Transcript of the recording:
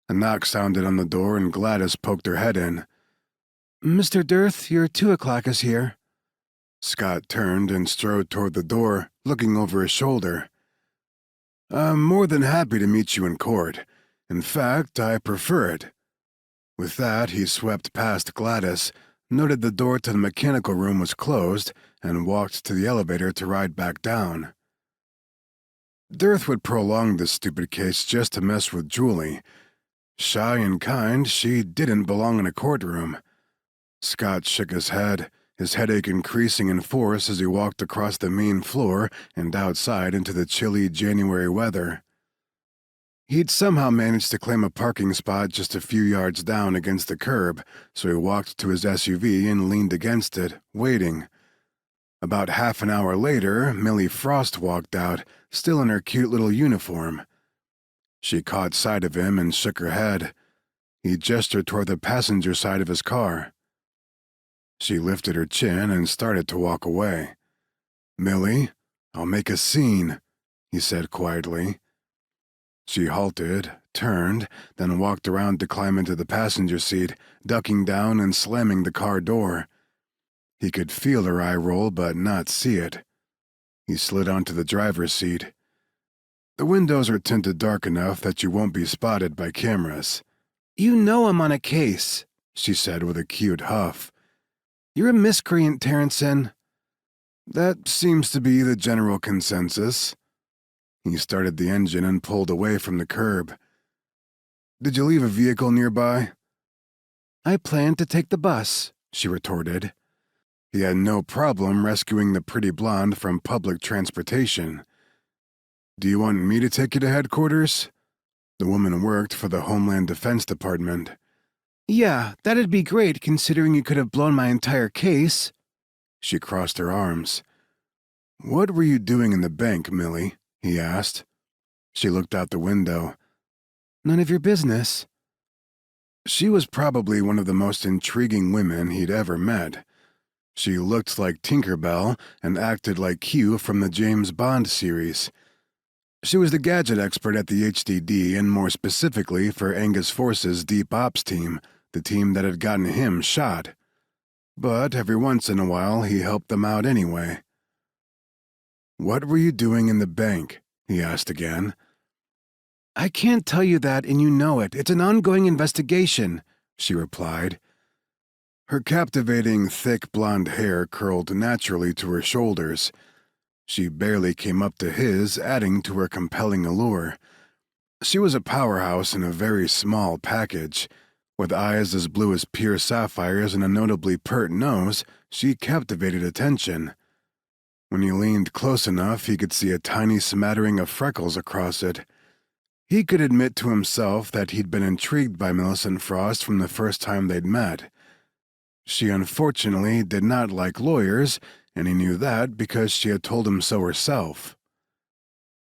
A knock sounded on the door and Gladys poked her head in. "Mr. Dirth, your 2 o'clock is here." Scott turned and strode toward the door, looking over his shoulder. "I'm more than happy to meet you in court. In fact, I prefer it." With that, he swept past Gladys, noted the door to the mechanical room was closed, and walked to the elevator to ride back down. Dirth would prolong this stupid case just to mess with Julie. Shy and kind, she didn't belong in a courtroom. Scott shook his head, his headache increasing in force as he walked across the main floor and outside into the chilly January weather. He'd somehow managed to claim a parking spot just a few yards down against the curb, so he walked to his SUV and leaned against it, waiting. About half an hour later, Millie Frost walked out, still in her cute little uniform. She caught sight of him and shook her head. He gestured toward the passenger side of his car. She lifted her chin and started to walk away. "Millie, I'll make a scene," he said quietly. She halted, turned, then walked around to climb into the passenger seat, ducking down and slamming the car door. He could feel her eye roll but not see it. He slid onto the driver's seat. "The windows are tinted dark enough that you won't be spotted by cameras." "You know I'm on a case," she said with a cute huff. "You're a miscreant, Terentson." "That seems to be the general consensus." He started the engine and pulled away from the curb. "Did you leave a vehicle nearby?" "I planned to take the bus," she retorted. He had no problem rescuing the pretty blonde from public transportation. "Do you want me to take you to headquarters?" The woman worked for the Homeland Defense Department. "Yeah, that'd be great considering you could have blown my entire case." She crossed her arms. "What were you doing in the bank, Millie?" he asked. She looked out the window. "None of your business." She was probably one of the most intriguing women he'd ever met. She looked like Tinker Bell and acted like Q from the James Bond series. She was the gadget expert at the HDD and more specifically for Angus Force's Deep Ops team, the team that had gotten him shot. But every once in a while he helped them out anyway. "What were you doing in the bank?" he asked again. "I can't tell you that, and you know it. It's an ongoing investigation," she replied. Her captivating, thick blonde hair curled naturally to her shoulders. She barely came up to his, adding to her compelling allure. She was a powerhouse in a very small package. With eyes as blue as pure sapphires and a notably pert nose, she captivated attention. When he leaned close enough, he could see a tiny smattering of freckles across it. He could admit to himself that he'd been intrigued by Millicent Frost from the first time they'd met. She unfortunately did not like lawyers, and he knew that because she had told him so herself.